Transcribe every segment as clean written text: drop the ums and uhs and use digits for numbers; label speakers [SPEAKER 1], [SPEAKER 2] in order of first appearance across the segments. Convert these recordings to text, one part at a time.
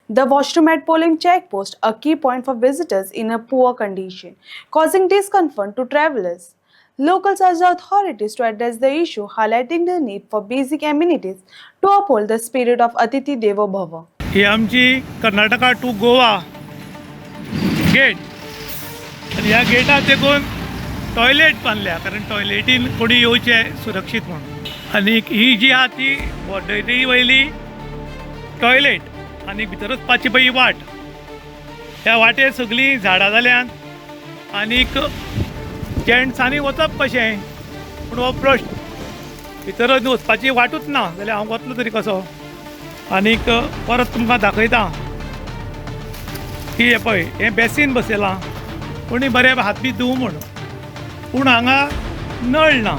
[SPEAKER 1] The washroom at polling checkpost, a key point for visitors in a poor condition, causing discomfort to travelers. Locals urged the authorities to address the issue, highlighting the need for basic amenities to uphold the spirit of Atithi Devo Bhava.
[SPEAKER 2] ही आमची Karnataka to Goa gate आणि ह्या greater देखून toilet बांधल्या कारण टॉयलेटीन कोणी येवचे सुरक्षीत म्हणून आणि ही जी आहा ती बॉर्डरी वयली टॉयलेट आणि भितर वचपाची पळय वाट ह्या वाटेर सगळीं झाडां जाल्यात आनीक जेंट्सांनी वचप कशें पूण हो प्रश्न भितर वचपाची वाटूच ना जाल्यार हांव वतलो तरी कसो आनीक परत तुमकां दाखयता की हे पळय हें बेसीन बसयलां कोणी बरे हात बी धुव म्हूण पूण हांगा नळ ना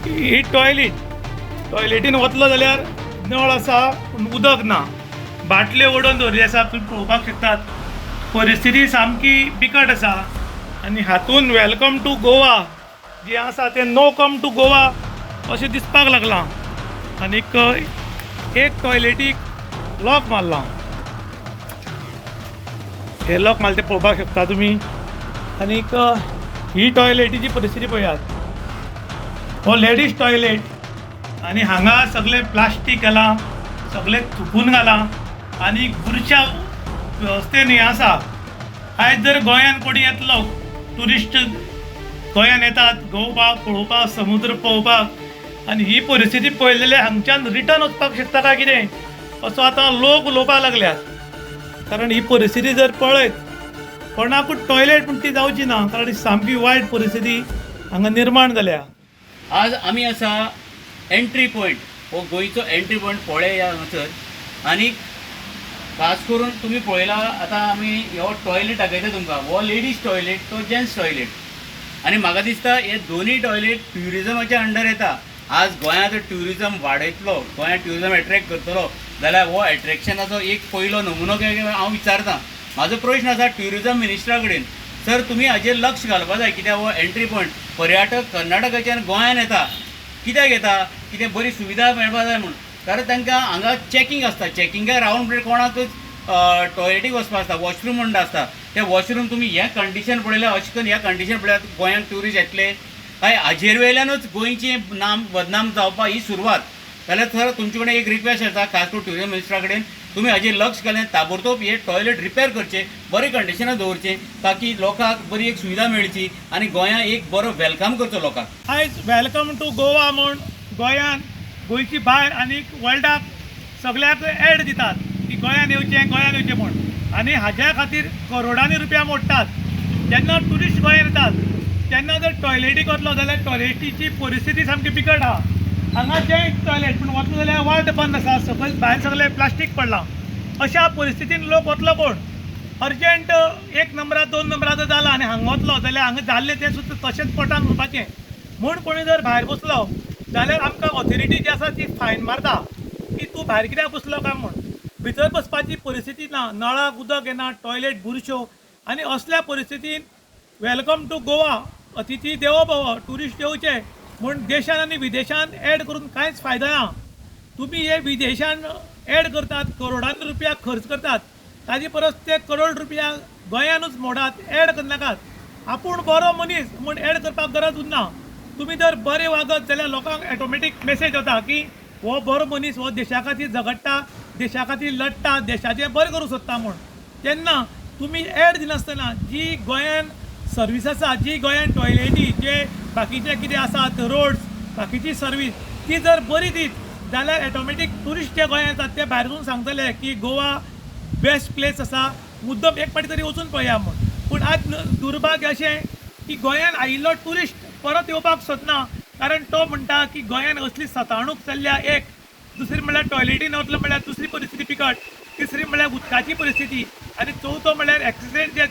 [SPEAKER 2] ही टॉयलेटीन वतलो जाल्यार नळ आसा पूण उदक ना बाटल्यो ओडून दवरिल्ल्यो आसा तुमी पळोवपाक शकतात परिस्थिती सामकी बिकट आसा आनी हातून वेलकम टू गोवा जी आसा तें नो कम टू गोवा अशें दिसपाक लागलां आनीक एक टॉयलेटीक लॉक मारला हे लॉक मारले ते पळोवपाक शकता तुमी आनीक ही टॉयलेटीची परिस्थिती पळयात हो लेडीज टॉयलेट आनी हांगा सगळे प्लास्टीक घाला सगळे थुकून घाला आनी बुरश्या वेवस्थेन हें आसा आयज जर गोंयान कोणी येतलो ट्युरिस्ट गोंयान येतात गोवपाक पळोवपाक समुद्र पळोवपाक आनी ही परिस्थिती पळयली जाल्यार हांगच्यान रिटर्न वचपाक शकता काय कितें असो आतां लोक उलोवपाक लागल्यात कारण ही परिस्थिती जर पळयत कोणाकूच टॉयलेट पूण ती जावची ना कारण सामकी वायट परिस्थिती हांगा निर्माण जाल्या.
[SPEAKER 3] आज आमी आसा एंट्री पॉयंट हो गोंयचो एंट्री पॉयंट पोळे ह्या हांगासर आनी खास करून तुमी पळयला आतां आमी हो टॉयलेट दाखयता तुमकां हो लेडीज टॉयलेट तो जेंट्स टॉयलेट आनी म्हाका दिसता हे दोनूय टॉयलेट ट्युरिजमाच्या अंडर येता. आज गोंयांत ट्युरिजम वाडयतलो गोंयांत ट्युरिजम एट्रॅक्ट करतलो जाल्यार हो एट्रॅक्शनाचो एक पयलो नमुनो हांव विचारतां. म्हाजो प्रश्न आसा ट्युरिजम मिनिस्टरा कडेन सर तुमी हाजेर लक्ष घालपा जाय कित्याक हो एंट्री पॉयंट पर्यटक कर्नाटकाच्यान गोंयांत येता कित्याक येता कितें बरी सुविधा मेळपा जाय म्हूण कारण तांकां हांगा चॅकींग आसता चॅकिंगाक रावन म्हणल्यार कोणाकूच टॉयलेटीक वचपा आसता वॉशरूम म्हणटा आसता ते वॉशरूम तुमी हें कंडिशन पळयल्यार अशें करून ह्या कंडिशन पळयल्यार गोंयांत ट्युरिस्ट येतले काय हाजेर वयल्यानूच गोंयची नाम बदनाम जावपाक ही सुरवात जाल्यार सर तुमचे कडेन एक रिक्वेस्ट आसा खास करून ट्युरिजम मिनिस्टरा कडेन तुमी हाजेर लक्ष घालें ताबडतोब हे टॉयलेट रिपेर करचे बरे कंडिशनान दवरचे ताकी लोकांक बरी एक सुविधा मेळची आनी गोंयांत एक बरो वेलकम करचो लोकांक.
[SPEAKER 2] आयज वेलकम टू गोवा म्हूण गोंयान गोंयची भायर आनी वर्ल्डाक सगळ्याक एड दितात की गोंयान येवचें म्हूण आनी हाज्या खातीर करोडांनी रुपया मोडटात. जेन्ना ट्युरिस्ट गोंयांत येतात तेन्ना जर टॉयलेटीक वतलो जाल्यार टॉयलेटीची परिस्थिती सामकी बिकट आहा. हांगा जें टॉयलेट पूण वतलो जाल्यार वाट बंद आसा सकयल भायर सगळें प्लास्टीक पडलां अशा परिस्थितीन लोक वतलो कोण अर्जंट एक नंबरात दोन नंबराचो जाला आनी हांगा वतलो जाल्यार हांगा जाल्लें तें सुद्दां तशेंच पोटान उरपाचें म्हूण कोणी जर भायर बसलो जाल्यार आमकां ऑथॉरिटी जी आसा ती फायन मारता की तूं भायर कित्याक बसलो काय म्हूण. भितर बसपाची परिस्थिती ना नळाक उदक येना टॉयलेट बुरश्यो आनी असल्या परिस्थितीन वेलकम टू गोवा अतिथी देवो भव ट्युरिस्ट येवचे म्हूण देशान आनी विदेशान एड करून कांयच फायदो ना. तुमी हे विदेशान एड करतात करोडांनी रुपया खर्च करतात ताजे परस ते करोड रुपया गोंयानूच मोडात एड करनाकात. आपूण बरो मनीस म्हूण एड करपाक गरज उरना. तुमी जर बरे वागत जाल्यार लोकांक ऑटोमॅटीक मेसेज वता की हो बरो मनीस हो देशा खातीर झगडटा देशा खातीर लडटा देशाचें बरें करूंक सोदता म्हूण. तेन्ना तुमी एड दिनासतना जी गोंयान सर्वीस आसा जी गोंयान टॉयलेटी जे बाकीचे कितें आसात रोड्स बाकीची सर्वीस ती जर बरी दीत जाल्यार ऑटोमॅटीक ट्युरिस्ट जे गोंयांत येतात ते भायरून सांगतले की गोवा बेस्ट प्लेस आसा मुद्दम एक पाटी तरी वचून पळया म्हूण. पूण आज दुर्भाग्य अशें की गोंयान आयिल्लो ट्युरिस्ट परत येवपाक सोदना कारण तो म्हणटा की गोंयान असली सतावणूक चल्ल्या एक दुसरी म्हणल्यार टॉयलेटीन वतलो म्हणल्यार दुसरी परिस्थिती पिकट तिसरी म्हणल्यार उदकाची परिस्थिती आनी चवथो म्हणल्यार एक्सिडेंट जे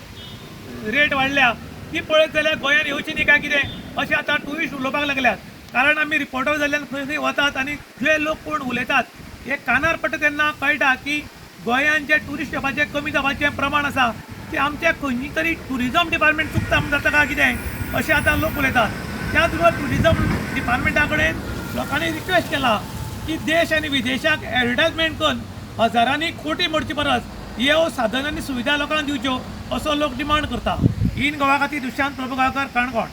[SPEAKER 2] रेट वाडल्या ती पळयत जाल्यार गोंयान येवची न्ही काय कितें अशें आतां ट्युरिस्ट उलोवपाक लागल्यात. कारण आमी रिपोर्टर जाल्ल्यान खंय खंय वतात आनी जे लोक कोण उलयतात हे कानार पडटा तेन्ना कळटा की गोंयान जे ट्युरिस्ट येवपाचें कमी जावपाचें प्रमाण आसा तें आमच्या खंयची तरी ट्युरिजम डिपार्टमेंट चुकता म्हणून जाता काय कितें अशें आतां लोक उलयतात. त्याच बरोबर ट्युरिजम डिपार्टमेंटा कडेन लोकांनी रिक्वेस्ट केला की देश आनी विदेशाक एडवर्टायजमेंट करून हजारांनी कोटी मोडची परस ह्यो साधन आनी सुविधा लोकांक दिवच्यो असो लोक डिमांड करता. इन गोवा खातीर दुशांत प्रभुगांवकर काणकोण.